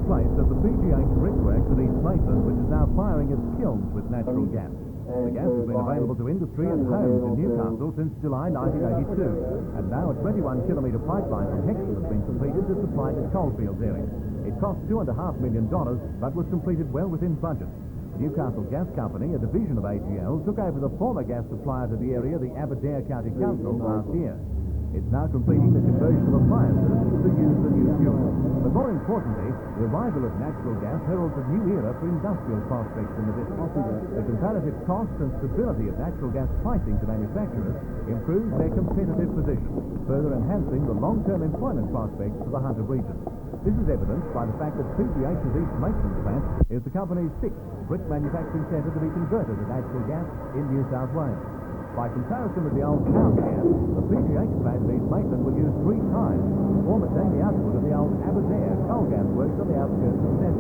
place at the PGH brickworks at East Maitland, which is now firing its kilns with natural gas. The gas has been available to industry and homes in Newcastle since July 1982, and now a 21-kilometre pipeline from Hexham has been completed to supply the coalfields area. It cost $2.5 million, but was completed well within budget. The Newcastle Gas Company, a division of AGL, took over the former gas supplier to the area, the Aberdeen County Council, last year. It's now completing the conversion of appliances to use the new fuel. But more importantly, the arrival of natural gas heralds a new era for industrial prospects in the district. The comparative cost and stability of natural gas pricing to manufacturers improves their competitive position, further enhancing the long-term employment prospects for the Hunter region. This is evidenced by the fact that PGH's East Maitland plant is the company's 6th brick manufacturing centre to be converted to natural gas in New South Wales. By comparison with the old town gas, the PGH plant in East Maitland will use 3 times the former daily output of the old Aberdeen coal gas works on the outskirts of Strait.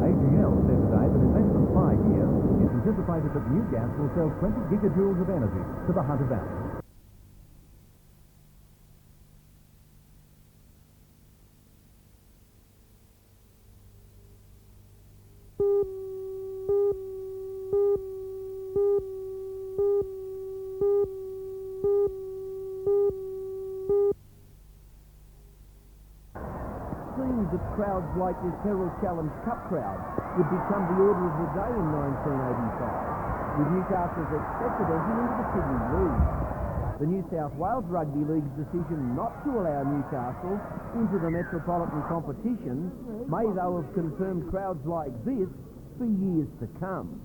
AGL said today that in less than 5 years, it's anticipated that new gas will sell 20 gigajoules of energy to the Hunter Valley. That crowds like this Herald Challenge Cup crowd would become the order of the day in 1985, with Newcastle's expected entry into the Sydney League. The New South Wales Rugby League's decision not to allow Newcastle into the metropolitan competition may, though, have confirmed crowds like this for years to come.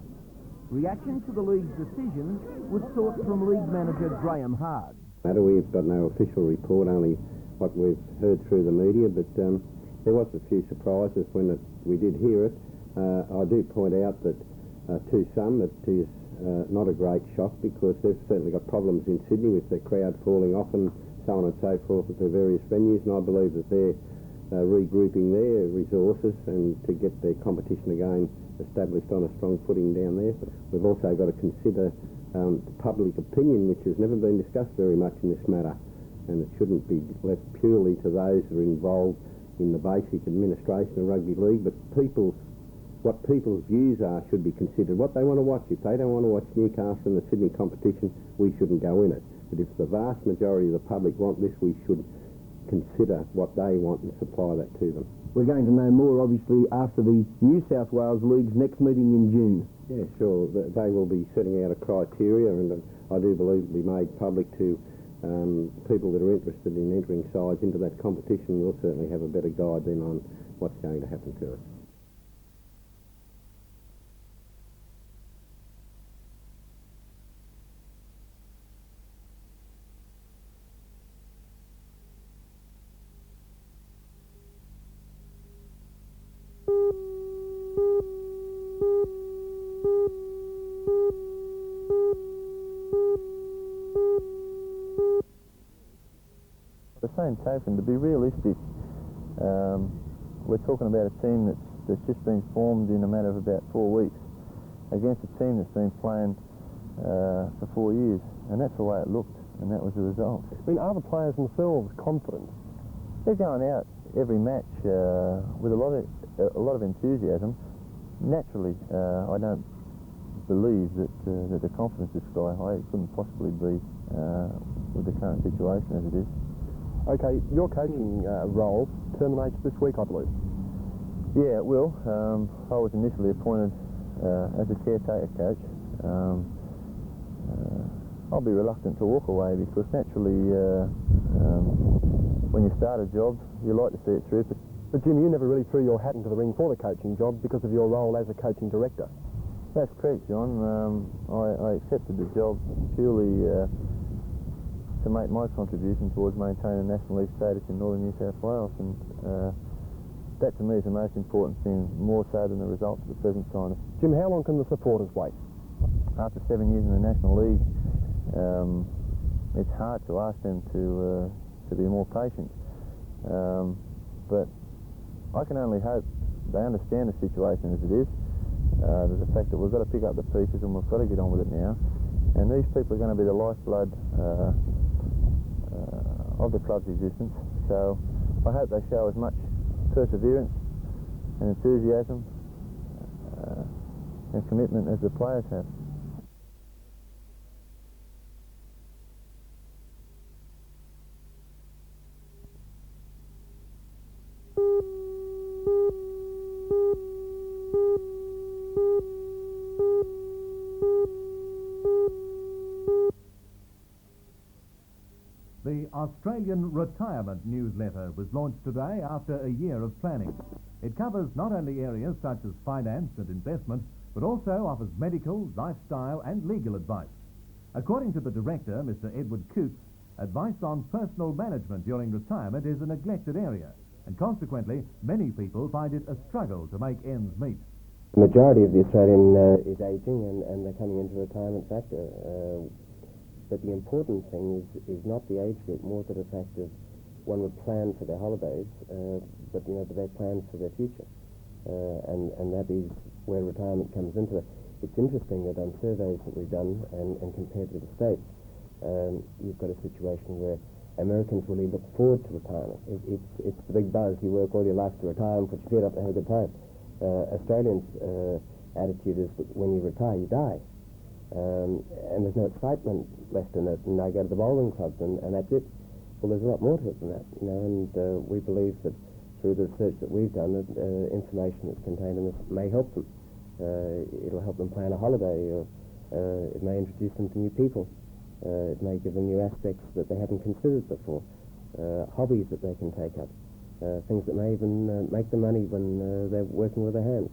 Reaction to the league's decision was sought from league manager Graham Hard. We've got no official report, only what we've heard through the media, but there was a few surprises when we did hear it. I do point out that to some it is not a great shock, because they've certainly got problems in Sydney with the crowd falling off and so on and so forth at their various venues, and I believe that they're regrouping their resources and to get their competition again established on a strong footing down there. But we've also got to consider public opinion, which has never been discussed very much in this matter, and it shouldn't be left purely to those that are involved in the basic administration of rugby league, but what people's views are should be considered. What they want to watch. If they don't want to watch Newcastle in the Sydney competition, we shouldn't go in it. But if the vast majority of the public want this, we should consider what they want and supply that to them. We're going to know more, obviously, after the New South Wales League's next meeting in June. Yeah, sure. They will be setting out a criteria, and I do believe it will be made public to people that are interested in entering sides into that competition. Will certainly have a better guide then on what's going to happen to us. At the same token, to be realistic, we're talking about a team that's just been formed in a matter of about 4 weeks against a team that's been playing for 4 years, and that's the way it looked, and that was the result. I mean, are the players themselves confident? They're going out every match with a lot of enthusiasm. Naturally, I don't believe that the confidence is sky high. It couldn't possibly be with the current situation as it is. Okay, your coaching role terminates this week, I believe. Yeah, it will. I was initially appointed as a caretaker coach. I'll be reluctant to walk away, because naturally when you start a job, you like to see it through. But Jim, you never really threw your hat into the ring for the coaching job because of your role as a coaching director. That's correct, John. I accepted the job purely to make my contribution towards maintaining National League status in Northern New South Wales, and that to me is the most important thing, more so than the results at the present time. Jim, how long can the supporters wait? After 7 years in the National League, it's hard to ask them to be more patient, but I can only hope they understand the situation as it is, the fact that we've got to pick up the pieces and we've got to get on with it now, and these people are going to be the lifeblood of the club's existence. So I hope they show as much perseverance and enthusiasm and commitment as the players have. The Australian Retirement Newsletter was launched today after a year of planning. It covers not only areas such as finance and investment, but also offers medical, lifestyle and legal advice. According to the director, Mr. Edward Coots, advice on personal management during retirement is a neglected area, and consequently many people find it a struggle to make ends meet. The majority of the Australian is ageing and they're coming into retirement factor. But the important thing is not the age group, more to the fact of one would plan for their holidays, but they plan for their future. And that is where retirement comes into it. It's interesting that on surveys that we've done and compared with the States, you've got a situation where Americans really look forward to retirement. It's the big buzz. You work all your life to retire and put your feet up and have a good time. Australians' attitude is that when you retire, you die. And there's no excitement left in it, and I go to the bowling clubs and that's it. Well, there's a lot more to it than that, and we believe that through the research that we've done, that information that's contained in this may help them. It'll help them plan a holiday, or it may introduce them to new people. It may give them new aspects that they haven't considered before, hobbies that they can take up, things that may even make them money when they're working with their hands.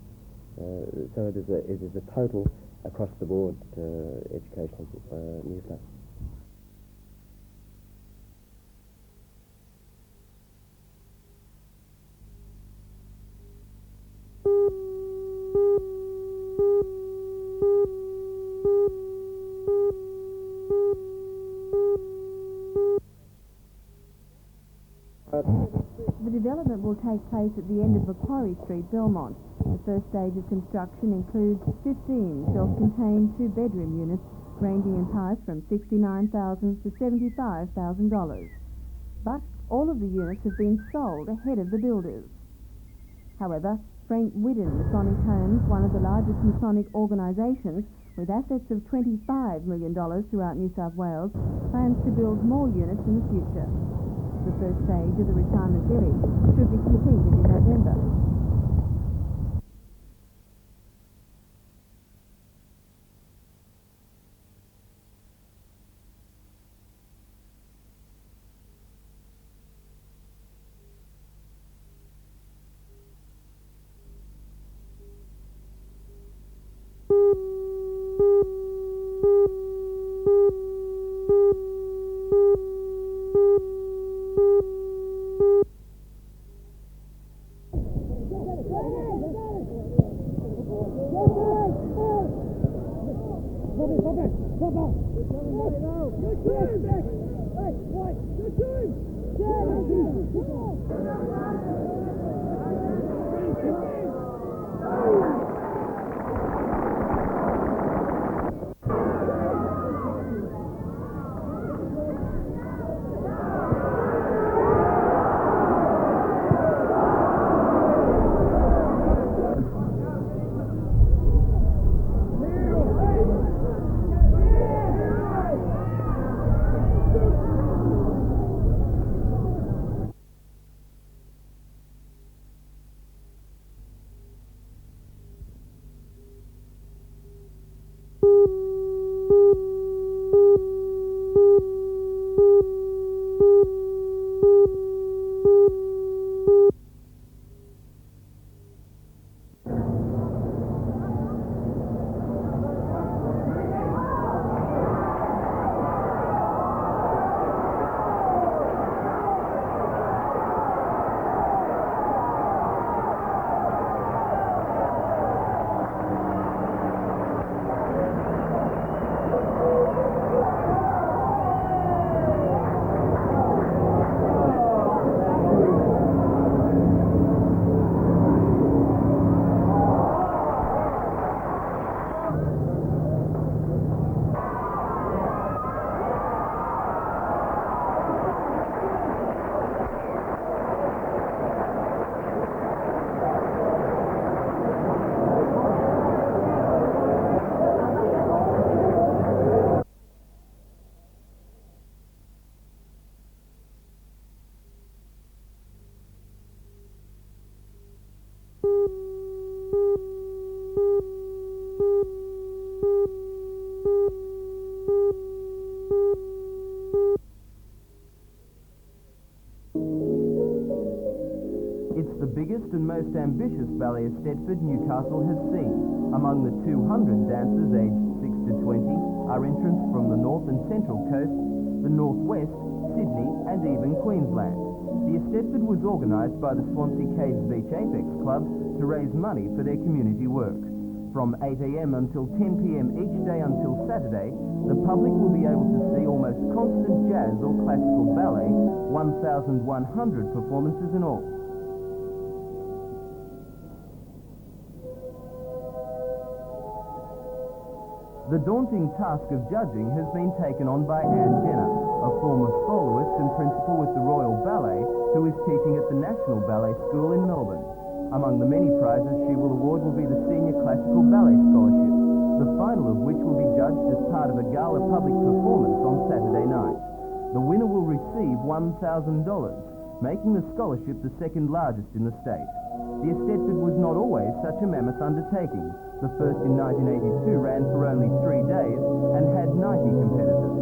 So it is a total across-the-board educational newsletter. The development will take place at the end of Macquarie Street, Belmont. The first stage of construction includes 15 self-contained two-bedroom units ranging in price from $69,000 to $75,000. But all of the units have been sold ahead of the builders. However, Frank Widden Masonic Homes, one of the largest Masonic organisations with assets of $25 million throughout New South Wales, plans to build more units in the future. The first stage of the retirement village should be completed in November. the biggest and most ambitious ballet Eisteddfod Newcastle has seen. Among the 200 dancers aged 6 to 20 are entrants from the north and central coasts, the northwest, Sydney and even Queensland. The Eisteddfod was organised by the Swansea Caves Beach Apex Club to raise money for their community work. From 8 a.m. until 10 p.m. each day until Saturday, the public will be able to see almost constant jazz or classical ballet, 1,100 performances in all. The daunting task of judging has been taken on by Anne Jenner, a former soloist and principal with the Royal Ballet, who is teaching at the National Ballet School in Melbourne. Among the many prizes she will award will be the Senior Classical Ballet Scholarship, the final of which will be judged as part of a gala public performance on Saturday night. The winner will receive $1,000, making the scholarship the second largest in the state. The Eisteddfod was not always such a mammoth undertaking. The first in 1982 ran for only 3 days and had 90 competitors.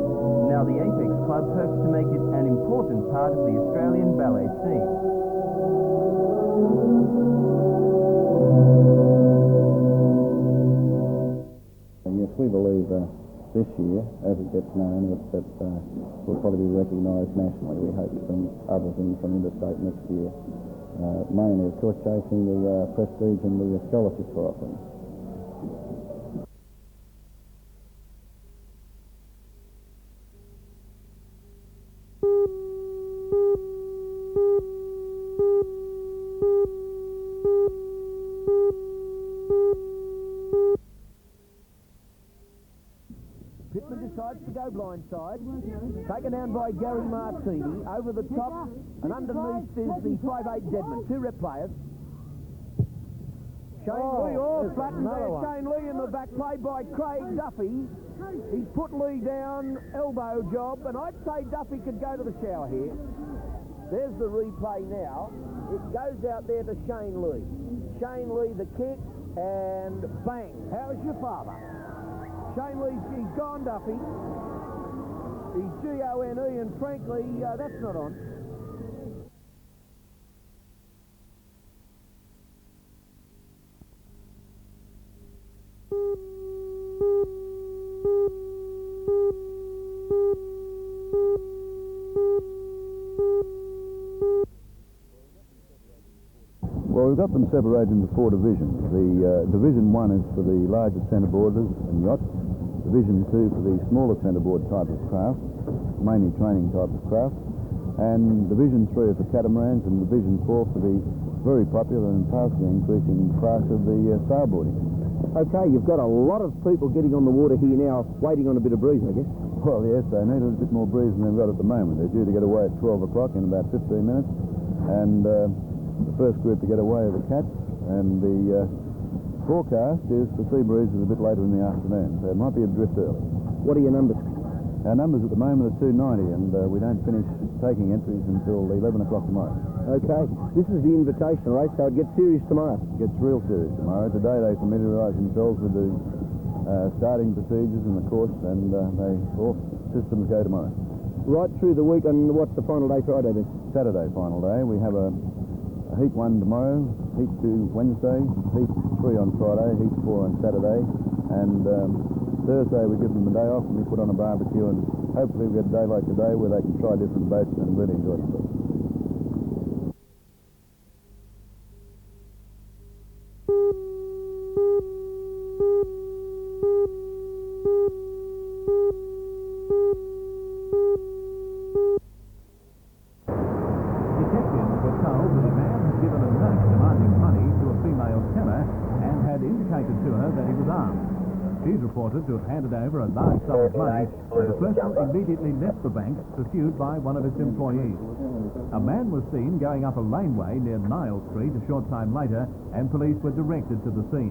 Now the Apex Club hopes to make it an important part of the Australian ballet scene. Yes, we believe this year, as it gets known, that will probably be recognised nationally. We hope to bring other things from interstate next year, mainly, of course, chasing the prestige and the scholarships we're offering. Pittman decides to go blindside. Taken down by Gary Martini. Over the top and underneath is the 5'8 Deadman. 2 rep players. Shane Lee, flattened there. Shane Lee in the back, played by Craig Duffy. He's put Lee down, elbow job, and I'd say Duffy could go to the shower here. There's the replay now. It goes out there to Shane Lee. Shane Lee, the kick, and bang. How's your father? Shane Lee, he's gone, Duffy. He's G-O-N-E, and frankly, that's not on. Well, we've got them separated into 4 divisions. The Division 1 is for the larger centreboarders and yachts. Division 2 for the smaller centreboard type of craft, mainly training type of craft. And Division 3 are for catamarans, and Division 4 for the very popular and fastly increasing class of the sailboarding. Okay, you've got a lot of people getting on the water here now, waiting on a bit of breeze, I guess. Well, yes, they need a little bit more breeze than they've got at the moment. They're due to get away at 12 o'clock in about 15 minutes. And the first group to get away are the cats, and the forecast is the sea breeze is a bit later in the afternoon, so it might be a drift early. What are your numbers? Our numbers at the moment are 290, and we don't finish taking entries until 11 o'clock tomorrow. Okay, this is the invitation race, so it gets serious tomorrow. It gets real serious tomorrow. Today they familiarise themselves with the starting procedures and the course, and all systems go tomorrow. Right through the week, and what's the final day Friday then? Saturday final day. We have a Heat 1 tomorrow, Heat 2 Wednesday, Heat 3 on Friday, Heat 4 on Saturday, and Thursday we give them a day off and we put on a barbecue, and hopefully we get a day like today where they can try different boats and really enjoy themselves. Detectives were told that a man had given a note demanding money to a female tenor and had indicated to her that he was armed. She's reported to have handed over a large sum of money, and the person immediately left the bank, pursued by one of its employees. A man was seen going up a laneway near Niles Street a short time later, and police were directed to the scene.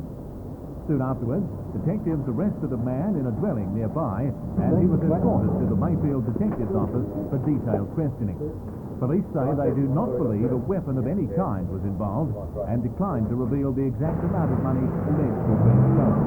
Soon afterwards, detectives arrested a man in a dwelling nearby, and he was escorted to the Mayfield Detective's office for detailed questioning. Police say they do not believe a weapon of any kind was involved and decline to reveal the exact amount of money alleged to have been stolen.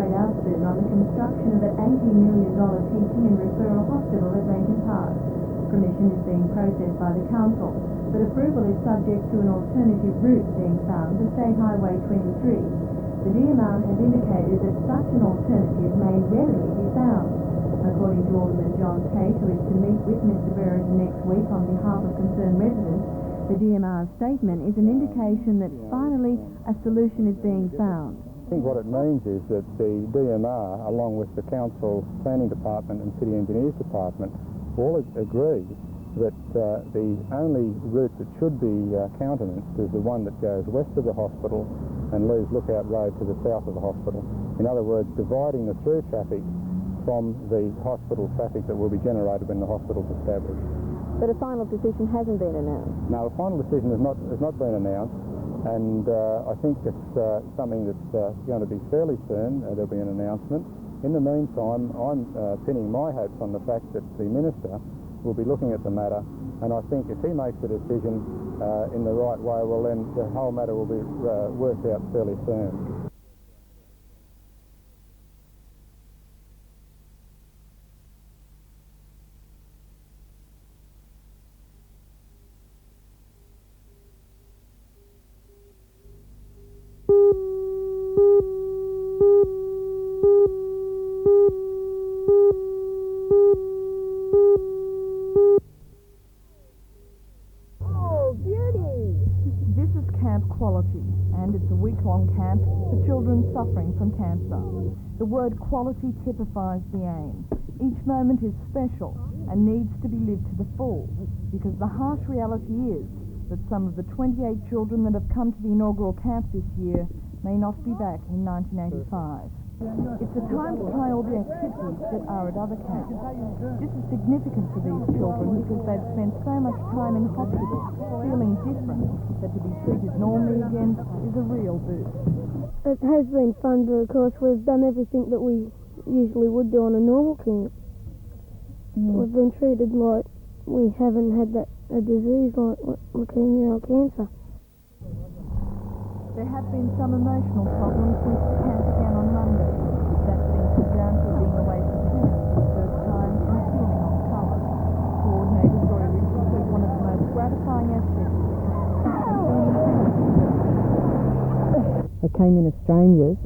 carried out soon on the construction of an $80 million teaching and referral hospital at Ranger Park. Permission is being processed by the council, but approval is subject to an alternative route being found to State Highway 23. The DMR has indicated that such an alternative may readily be found. According to Alderman John Tate, who is to meet with Mr Burrows next week on behalf of concerned residents, the DMR's statement is an indication that finally a solution is being found. I think what it means is that the DMR, along with the Council Planning Department and City Engineers Department, all agree that the only route that should be countenanced is the one that goes west of the hospital and leaves Lookout Road to the south of the hospital. In other words, dividing the through traffic from the hospital traffic that will be generated when the hospital is established. But a final decision hasn't been announced? No, a final decision has not been announced, and I think it's something that's going to be fairly soon. There'll be an announcement. In the meantime, I'm pinning my hopes on the fact that the Minister will be looking at the matter, and I think if he makes a decision in the right way, well then the whole matter will be worked out fairly soon. Quality, and it's a week-long camp for children suffering from cancer. The word quality typifies the aim. Each moment is special and needs to be lived to the full, because the harsh reality is that some of the 28 children that have come to the inaugural camp this year may not be back in 1985. It's a time to try all the activities that are at other camps. This is significant for these children because they've spent so much time in hospital feeling different that to be treated normally again is a real boost. It has been fun because we've done everything that we usually would do on a normal camp. We've been treated like we haven't had a disease like leukemia or cancer. There have been some emotional problems since the camp began on Monday. That's been put down to being away from parents for the first time and a feeling of colour. Coordinator Joy Richard says one of the most gratifying aspects of the camp has been the parents. They came in as strangers,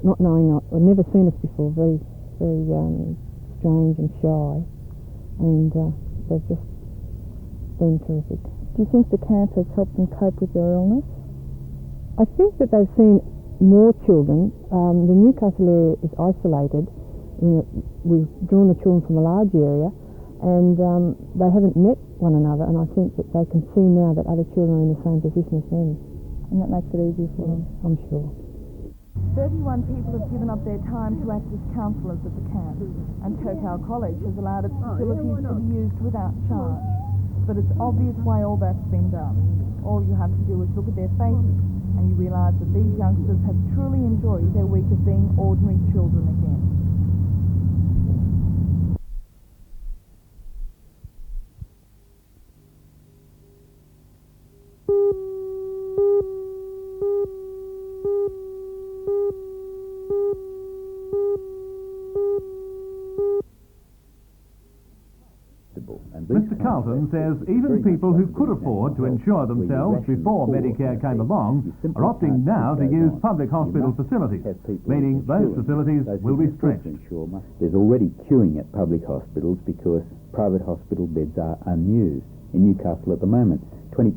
not knowing I'd never seen us before, very, very strange and shy, and they've just been terrific. Do you think the camp has helped them cope with their illness? I think that they've seen more children. The Newcastle area is isolated. We've drawn the children from a large area, and they haven't met one another, and I think that they can see now that other children are in the same position as them. And that makes it easier for them? I'm sure. 31 people have given up their time to act as counsellors at the camp, and Total College has allowed its facilities to be used without charge. But it's obvious why all that's been done. All you have to do is look at their faces, and you realise that these youngsters have truly enjoyed their week of being ordinary children again. Mr Carlton says even people who could afford to insure themselves before Medicare came along are opting now to use public hospital facilities, meaning those facilities will be stretched. There's already queuing at public hospitals because private hospital beds are unused. In Newcastle at the moment, 20%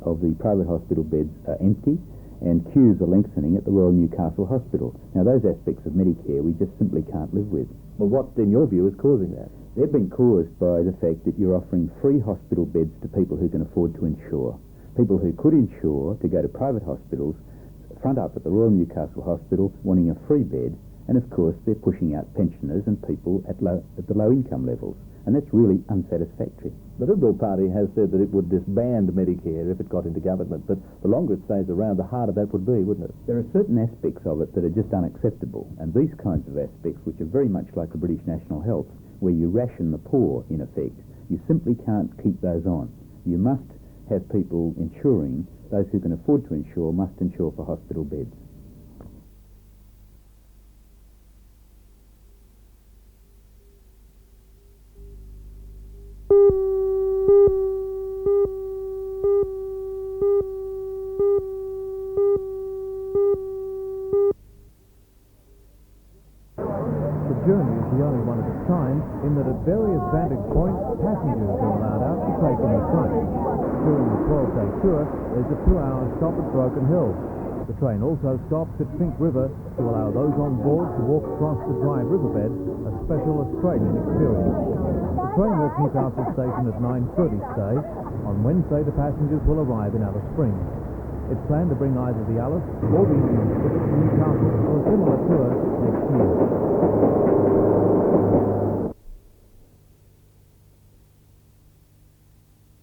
of the private hospital beds are empty, and queues are lengthening at the Royal Newcastle Hospital. Now, those aspects of Medicare we just simply can't live with. Well, what, in your view, is causing that? They've been caused by the fact that you're offering free hospital beds to people who can afford to insure. People who could insure to go to private hospitals front up at the Royal Newcastle Hospital wanting a free bed, and of course they're pushing out pensioners and people at the low income levels, and that's really unsatisfactory. The Liberal Party has said that it would disband Medicare if it got into government, but the longer it stays around, the harder that would be, wouldn't it? There are certain aspects of it that are just unacceptable, and these kinds of aspects, which are very much like the British National Health, where you ration the poor, in effect, you simply can't keep those on. You must have people insuring. Those who can afford to insure must insure for hospital beds. journey is the only one of its kind in that at various vantage points, passengers are allowed out to take in the train. During the 12-day tour, there's a 2-hour stop at Broken Hill. The train also stops at Pink River to allow those on board to walk across the dry riverbed, a special Australian experience. The train left Newcastle station at 9:30 today. On Wednesday, the passengers will arrive in Alice Springs. It's planned to bring either the Alice or the Indian ship to Newcastle